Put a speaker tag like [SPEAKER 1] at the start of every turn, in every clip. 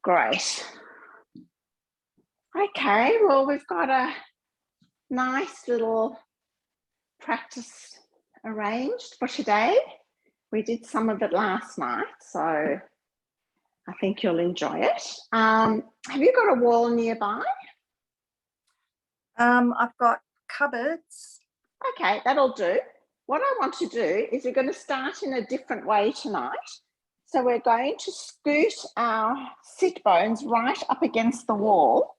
[SPEAKER 1] Great. Okay, well, we've got a nice little practice arranged for today. We did some of it last night, so I think you'll enjoy it. Have you got a wall nearby?
[SPEAKER 2] I've got cupboards.
[SPEAKER 1] Okay, that'll do. What I want to do is we're going to start in a different way tonight. So we're going to scoot our sit bones right up against the wall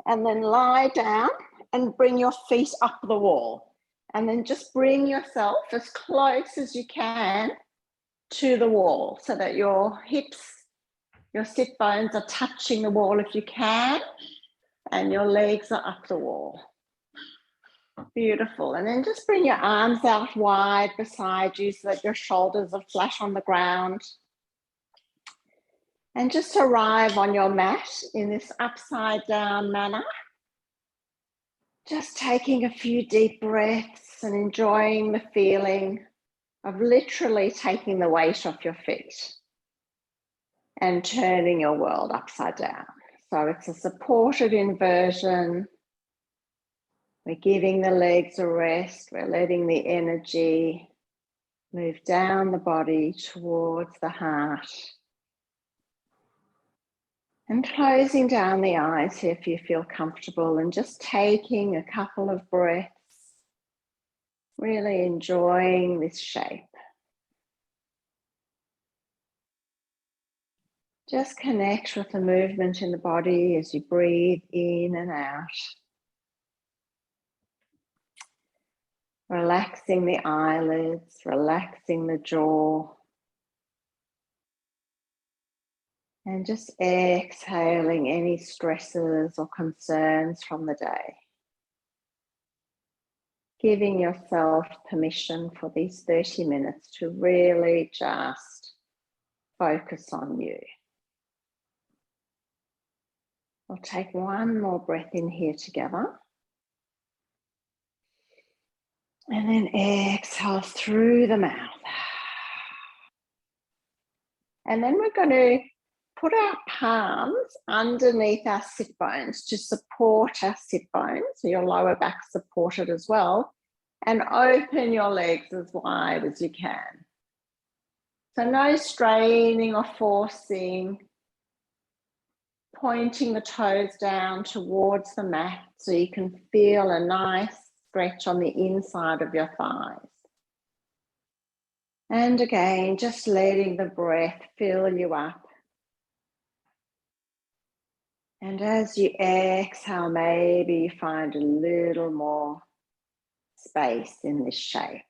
[SPEAKER 1] and then lie down and bring your feet up the wall. And then just bring yourself as close as you can to the wall so that your hips, your sit bones are touching the wall if you can, and your legs are up the wall. Beautiful. And then just bring your arms out wide beside you so that your shoulders are flat on the ground. And just arrive on your mat in this upside down manner. Just taking a few deep breaths and enjoying the feeling of literally taking the weight off your feet and turning your world upside down. So it's a supported inversion. We're giving the legs a rest. We're letting the energy move down the body towards the heart. And closing down the eyes here if you feel comfortable, and just taking a couple of breaths, really enjoying this shape. Just connect with the movement in the body as you breathe in and out. Relaxing the eyelids, relaxing the jaw. And just exhaling any stresses or concerns from the day. Giving yourself permission for these 30 minutes to really just focus on you. We'll take one more breath in here together. And then exhale through the mouth. And then we're going to put our palms underneath our sit bones to support our sit bones, so your lower back supported as well, and open your legs as wide as you can. So no straining or forcing, pointing the toes down towards the mat so you can feel a nice stretch on the inside of your thighs. And again, just letting the breath fill you up. And as you exhale, maybe you find a little more space in this shape.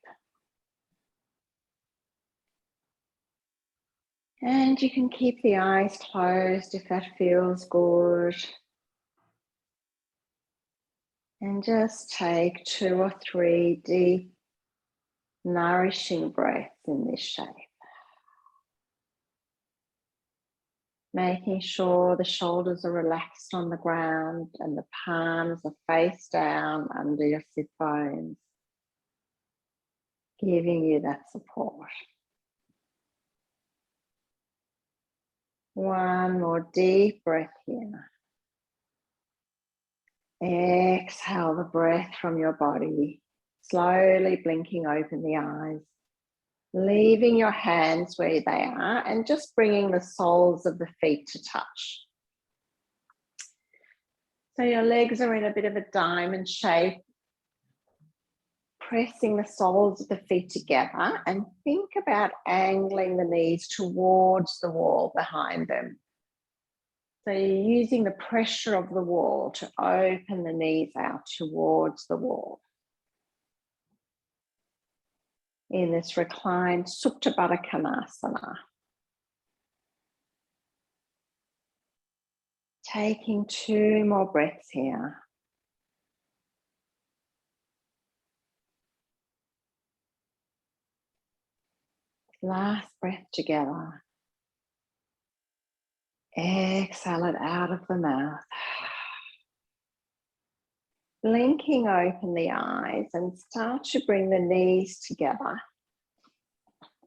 [SPEAKER 1] And you can keep the eyes closed if that feels good. And just take 2 or 3 deep, nourishing breaths in this shape. Making sure the shoulders are relaxed on the ground and the palms are face down under your sit bones, giving you that support. One more deep breath here. Exhale the breath from your body, slowly blinking open the eyes, leaving your hands where they are and just bringing the soles of the feet to touch. So your legs are in a bit of a diamond shape, pressing the soles of the feet together, and think about angling the knees towards the wall behind them. So you're using the pressure of the wall to open the knees out towards the wall. In this reclined Supta Baddha Konasana. Taking 2 more breaths here. Last breath together. Exhale it out of the mouth. Blinking open the eyes and start to bring the knees together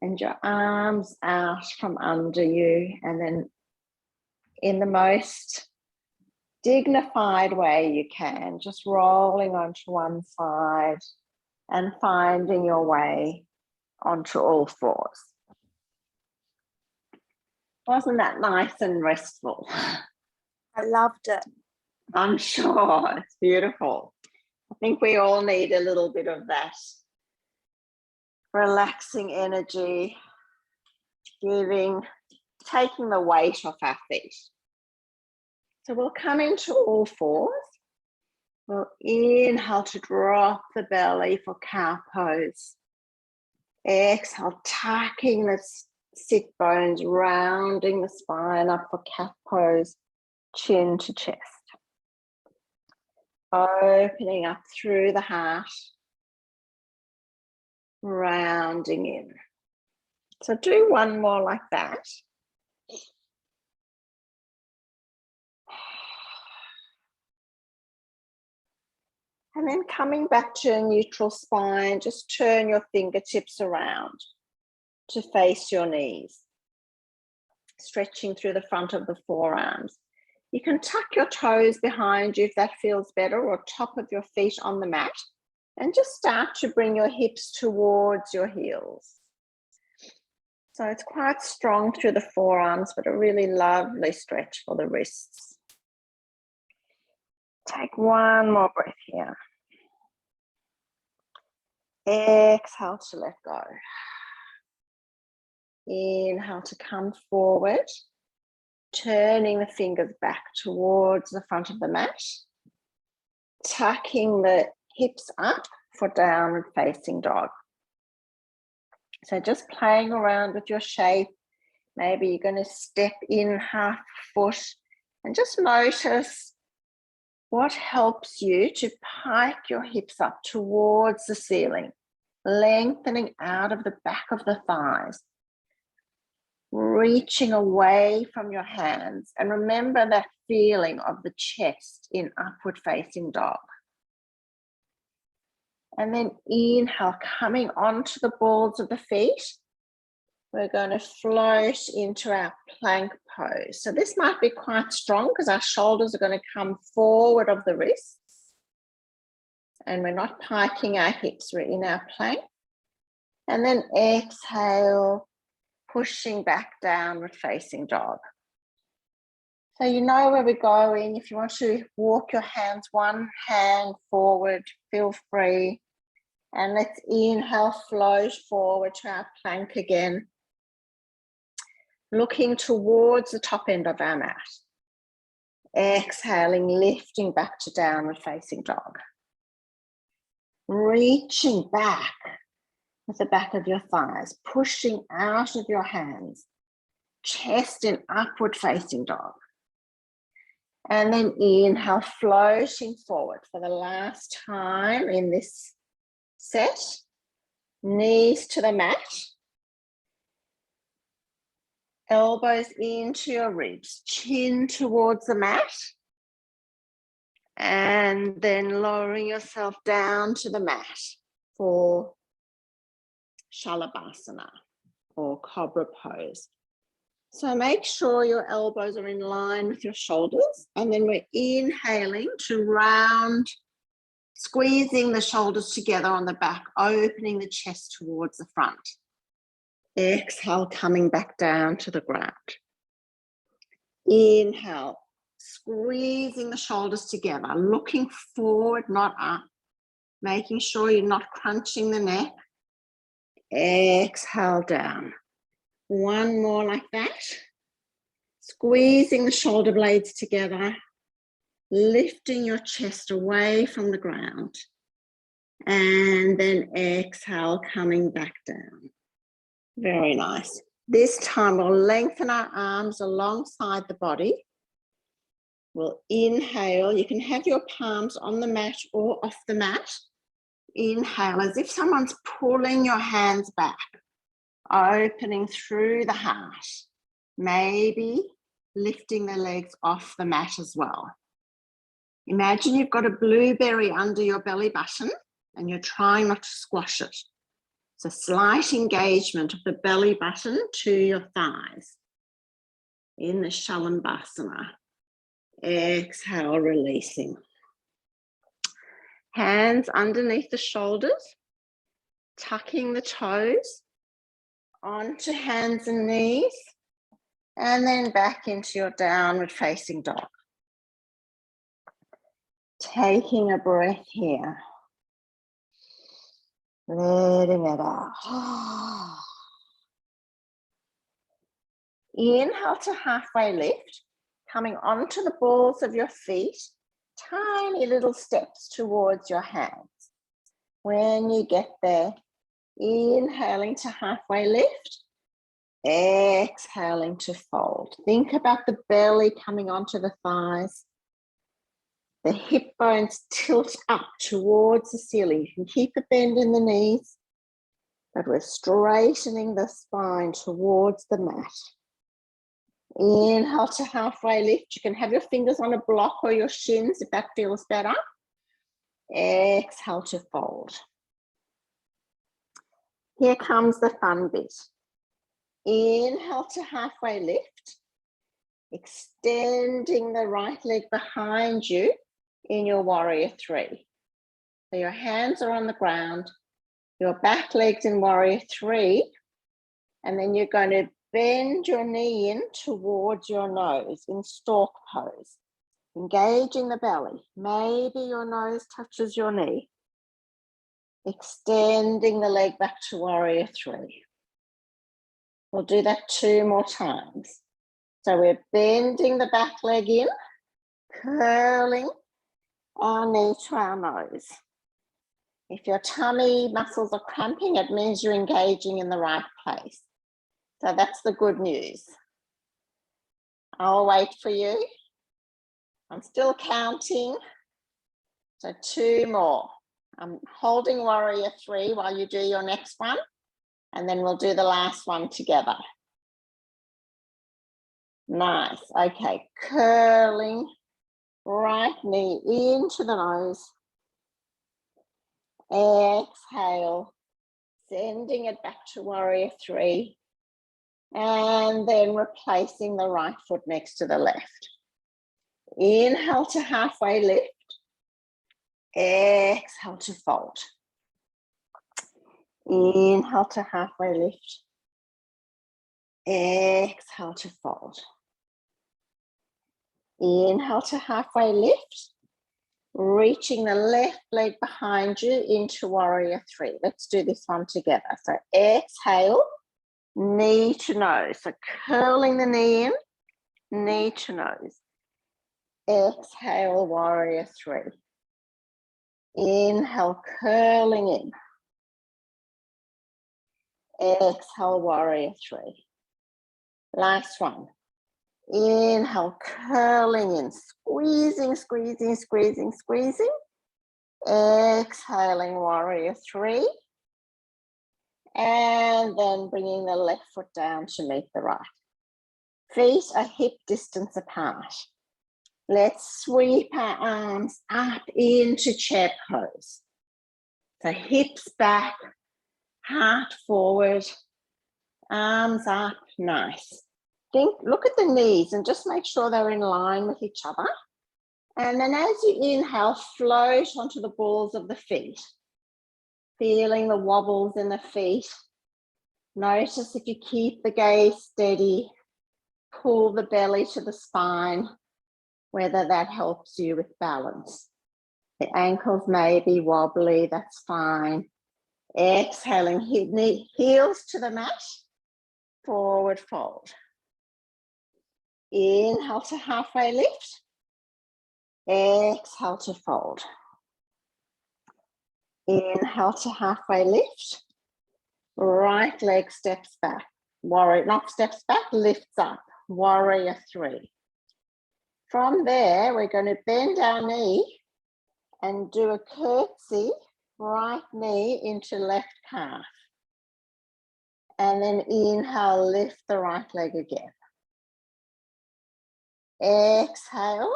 [SPEAKER 1] and your arms out from under you, and then in the most dignified way you can, just rolling onto one side and finding your way onto all fours. Wasn't that nice and restful?
[SPEAKER 2] I loved it.
[SPEAKER 1] I'm sure. It's beautiful. I think we all need a little bit of that relaxing energy, taking the weight off our feet. So we'll come into all fours. We'll inhale to drop the belly for cow pose. Exhale, tucking the sit bones, rounding the spine up for cat pose, chin to chest. Opening up through the heart, rounding in. So do one more like that. And then coming back to a neutral spine, just turn your fingertips around to face your knees, stretching through the front of the forearms. You can tuck your toes behind you if that feels better, or top of your feet on the mat, and just start to bring your hips towards your heels. So it's quite strong through the forearms, but a really lovely stretch for the wrists. Take one more breath here. Exhale to let go. Inhale to come forward, turning the fingers back towards the front of the mat, tucking the hips up for downward facing dog. So just playing around with your shape. Maybe you're going to step in half foot and just notice what helps you to pike your hips up towards the ceiling, lengthening out of the back of the thighs, reaching away from your hands. And remember that feeling of the chest in upward facing dog. And then inhale, coming onto the balls of the feet. We're going to float into our plank pose. So this might be quite strong because our shoulders are going to come forward of the wrists. And we're not piking our hips, we're in our plank. And then exhale, pushing back downward facing dog. So you know where we're going. If you want to walk your hands one hand forward, feel free. And let's inhale, float forward to our plank again. Looking towards the top end of our mat. Exhaling, lifting back to downward facing dog. Reaching back with the back of your thighs, pushing out of your hands. Chest in upward facing dog. And then inhale, floating forward for the last time in this set. Knees to the mat. Elbows into your ribs, chin towards the mat. And then lowering yourself down to the mat for Shalabhasana or Cobra pose. So make sure your elbows are in line with your shoulders, and then we're inhaling to round, squeezing the shoulders together on the back, opening the chest towards the front. Exhale, coming back down to the ground. Inhale, squeezing the shoulders together, looking forward, not up, making sure you're not crunching the neck. Exhale down. One more like that. Squeezing the shoulder blades together, lifting your chest away from the ground. And then exhale, coming back down. Very nice. This time we'll lengthen our arms alongside the body. We'll inhale. You can have your palms on the mat or off the mat. Inhale as if someone's pulling your hands back, opening through the heart. Maybe lifting the legs off the mat as well. Imagine you've got a blueberry under your belly button and you're trying not to squash it. So slight engagement of the belly button to your thighs. in the Shalabhasana. Exhale, releasing. Hands underneath the shoulders, tucking the toes onto hands and knees, and then back into your downward facing dog. Taking a breath here. Letting it out. Inhale to halfway lift, coming onto the balls of your feet, tiny little steps towards your hands. When you get there, inhaling to halfway lift, exhaling to fold. Think about the belly coming onto the thighs. The hip bones tilt up towards the ceiling. You can keep a bend in the knees, but we're straightening the spine towards the mat. Inhale to halfway lift. You can have your fingers on a block or your shins if that feels better. Exhale to fold. Here comes the fun bit. Inhale to halfway lift, extending the right leg behind you in your warrior three. So your hands are on the ground, your back leg's in warrior three, and then you're going to bend your knee in towards your nose in stork pose, engaging the belly. Maybe your nose touches your knee. Extending the leg back to warrior three. We'll do that 2 more times. So we're bending the back leg in, curling our knee to our nose. If your tummy muscles are cramping, it means you're engaging in the right place. So that's the good news. I'll wait for you. I'm still counting. So 2 more. I'm holding warrior three while you do your next one, and then we'll do the last one together. Nice. Okay, curling right knee into the nose. Exhale, sending it back to warrior three, and then replacing the right foot next to the left. Inhale to halfway lift. Exhale to fold. Inhale to halfway lift. Exhale to fold. Inhale to halfway lift. Reaching the left leg behind you into warrior three. Let's do this one together. So exhale, knee to nose. So curling the knee in, knee to nose. Exhale, warrior three. Inhale, curling in. Exhale, warrior three. Last one. Inhale, curling in, squeezing, squeezing, squeezing, squeezing. Exhaling, warrior three. And then bringing the left foot down to meet the right. Feet are hip distance apart. Let's sweep our arms up into chair pose. So hips back, heart forward, arms up, nice. Look at the knees and just make sure they're in line with each other. And then as you inhale, float onto the balls of the feet. Feeling the wobbles in the feet. Notice if you keep the gaze steady, pull the belly to the spine, whether that helps you with balance. The ankles may be wobbly, that's fine. Exhaling, heels to the mat, forward fold. Inhale to halfway lift. Exhale to fold. Inhale to halfway lift. Right leg steps back. Warrior, not steps back, lifts up. Warrior three. From there, we're going to bend our knee and do a curtsy, right knee into left calf. And then inhale, lift the right leg again. Exhale,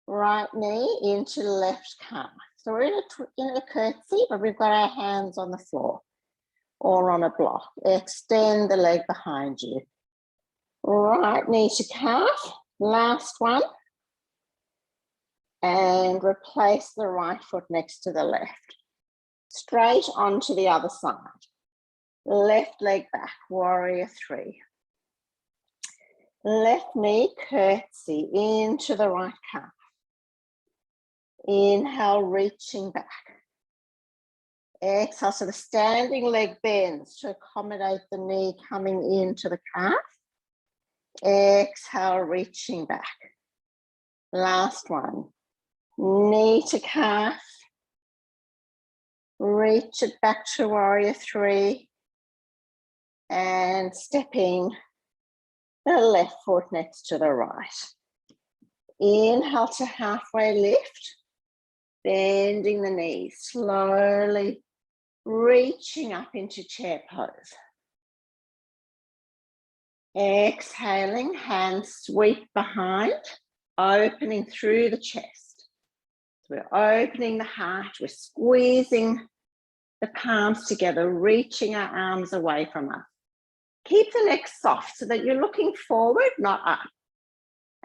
[SPEAKER 1] right knee into left calf. So we're in a curtsy, but we've got our hands on the floor or on a block. Extend the leg behind you. Right knee to calf, last one. And replace the right foot next to the left. Straight onto the other side. Left leg back, warrior three. Left knee, curtsy into the right calf. Inhale, reaching back. Exhale, so the standing leg bends to accommodate the knee coming into the calf. Exhale, reaching back. Last one. Knee to calf. Reach it back to warrior three. And stepping the left foot next to the right. Inhale to halfway lift. Bending the knees, slowly reaching up into chair pose. Exhaling, hands sweep behind, opening through the chest. So we're opening the heart, we're squeezing the palms together, reaching our arms away from us. Keep the neck soft so that you're looking forward, not up.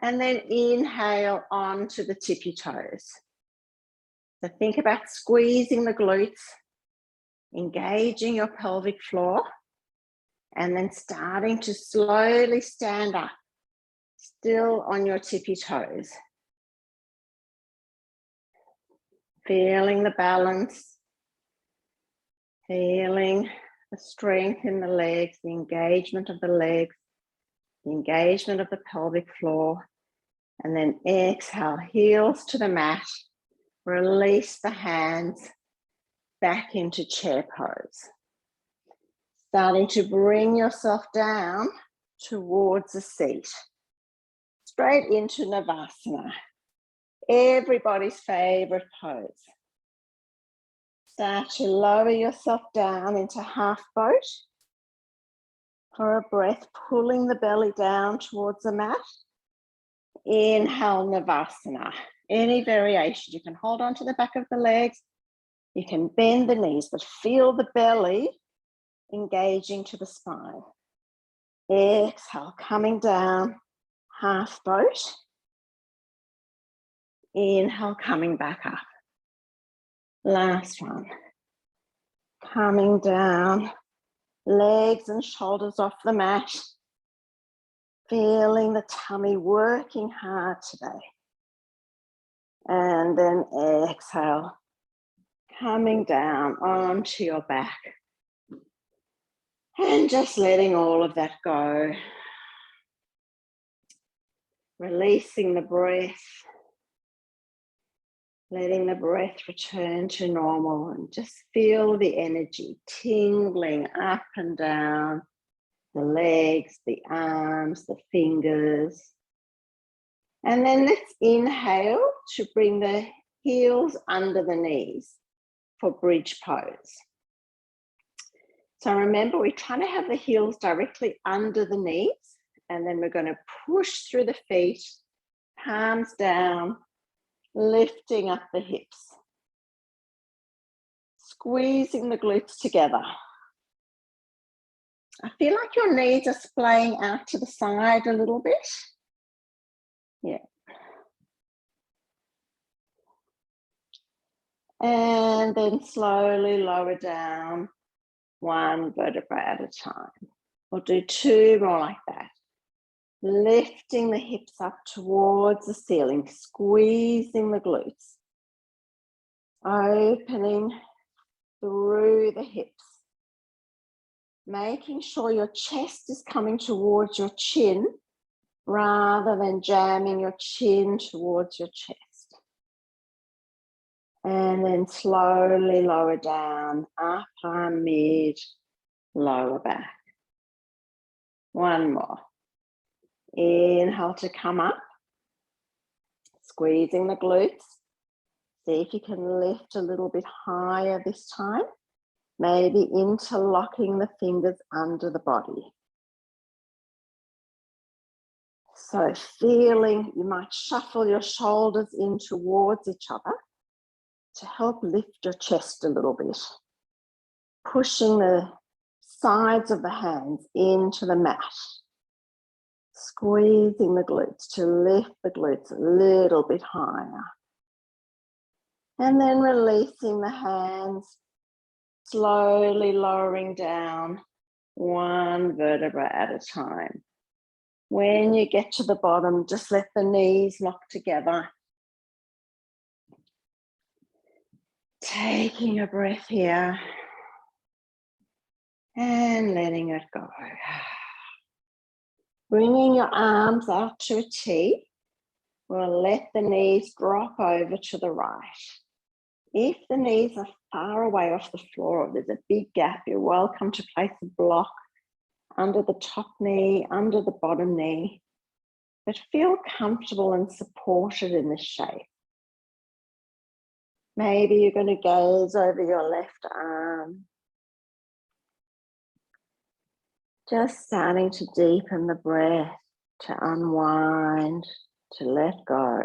[SPEAKER 1] And then inhale onto the tippy toes. So think about squeezing the glutes, engaging your pelvic floor, and then starting to slowly stand up, still on your tippy toes. Feeling the balance, feeling the strength in the legs, the engagement of the legs, the engagement of the pelvic floor, and then exhale, heels to the mat, release the hands back into chair pose. Starting to bring yourself down towards the seat. Straight into Navasana. Everybody's favorite pose. Start to lower yourself down into half boat. For a breath, pulling the belly down towards the mat. Inhale, Navasana. Any variation, you can hold on to the back of the legs. You can bend the knees, but feel the belly engaging to the spine. Exhale, coming down, half boat. Inhale, coming back up. Last one. Coming down, legs and shoulders off the mat. Feeling the tummy working hard today. And then exhale, coming down onto your back. And just letting all of that go. Releasing the breath. Letting the breath return to normal and just feel the energy tingling up and down the legs, the arms, the fingers. And then let's inhale to bring the heels under the knees for bridge pose. So remember, we're trying to have the heels directly under the knees, and then we're going to push through the feet, palms down, lifting up the hips. Squeezing the glutes together. I feel like your knees are splaying out to the side a little bit. Yeah. And then slowly lower down, one vertebra at a time. We'll do two more like that. Lifting the hips up towards the ceiling, squeezing the glutes. Opening through the hips. Making sure your chest is coming towards your chin rather than jamming your chin towards your chest. And then slowly lower down, upper, mid, lower back. One more. Inhale to come up. Squeezing the glutes. See if you can lift a little bit higher this time. Maybe interlocking the fingers under the body. So feeling, you might shuffle your shoulders in towards each other to help lift your chest a little bit. Pushing the sides of the hands into the mat. Squeezing the glutes to lift the glutes a little bit higher. And then releasing the hands, slowly lowering down one vertebra at a time. When you get to the bottom, just let the knees lock together. Taking a breath here and letting it go. Bringing your arms out to a T. We'll let the knees drop over to the right. If the knees are far away off the floor or there's a big gap, you're welcome to place a block under the top knee, under the bottom knee, but feel comfortable and supported in this shape. Maybe you're going to gaze over your left arm. Just starting to deepen the breath, to unwind, to let go.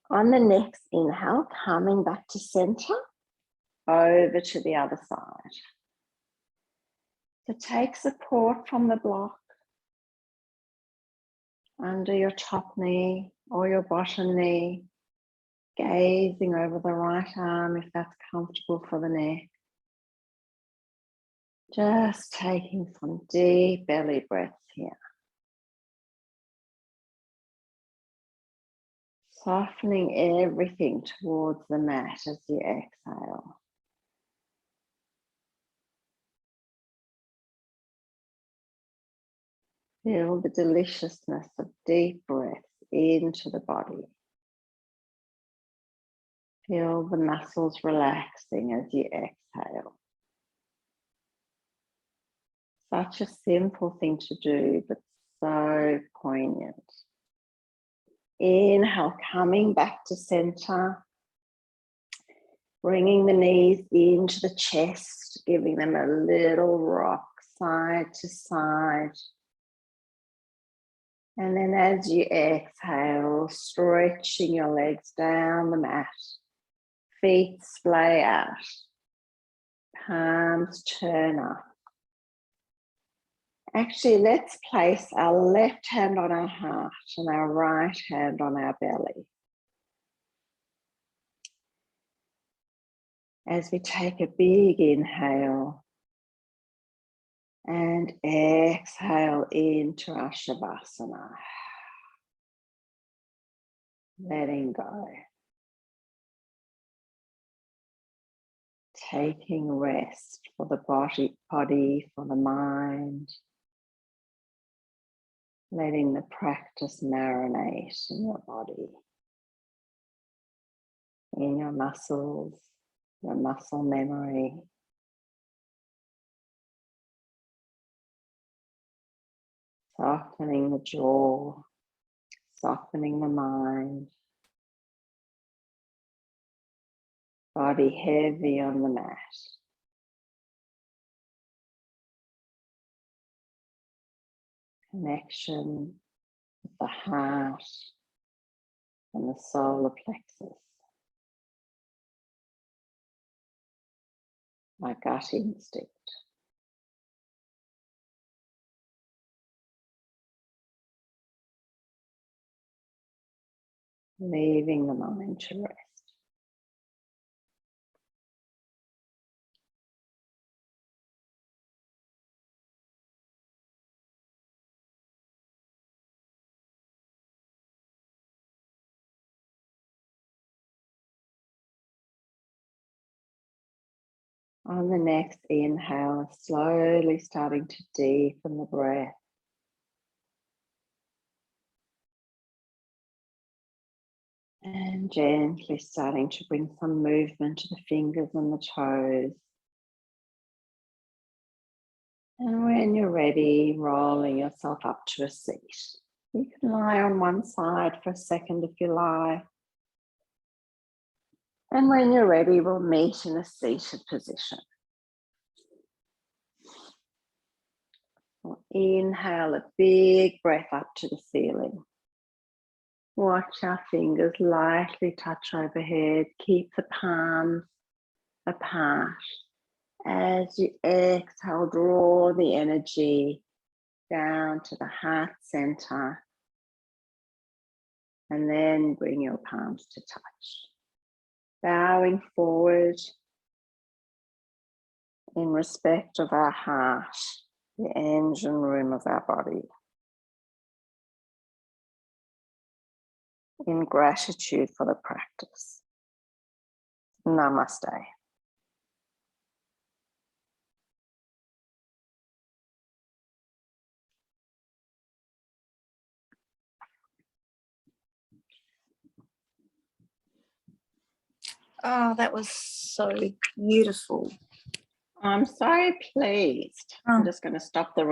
[SPEAKER 1] On the next inhale, coming back to center, over to the other side. So take support from the block under your top knee or your bottom knee, gazing over the right arm if that's comfortable for the neck. Just taking some deep belly breaths here. Softening everything towards the mat as you exhale. Feel the deliciousness of deep breaths into the body. Feel the muscles relaxing as you exhale. Such a simple thing to do, but so poignant. Inhale, coming back to center. Bringing the knees into the chest, giving them a little rock side to side. And then as you exhale, stretching your legs down the mat. Feet splay out. Palms turn up. Actually, let's place our left hand on our heart and our right hand on our belly. As we take a big inhale and exhale into our Shavasana. Letting go. Taking rest for the body, for the mind. Letting the practice marinate in your body, in your muscles, your muscle memory. Softening the jaw, softening the mind. Body heavy on the mat. Connection with the heart and the solar plexus. My gut instinct. Leaving the mind to rest. On the next inhale, slowly starting to deepen the breath. And gently starting to bring some movement to the fingers and the toes. And when you're ready, rolling yourself up to a seat. You can lie on one side for a second if you like. And when you're ready, we'll meet in a seated position. We'll inhale a big breath up to the ceiling. Watch our fingers lightly touch overhead. Keep the palms apart. As you exhale, draw the energy down to the heart center. And then bring your palms to touch. Bowing forward in respect of our heart, the engine room of our body. In gratitude for the practice. Namaste.
[SPEAKER 2] Oh, that was so beautiful.
[SPEAKER 1] I'm so pleased. I'm just going to stop the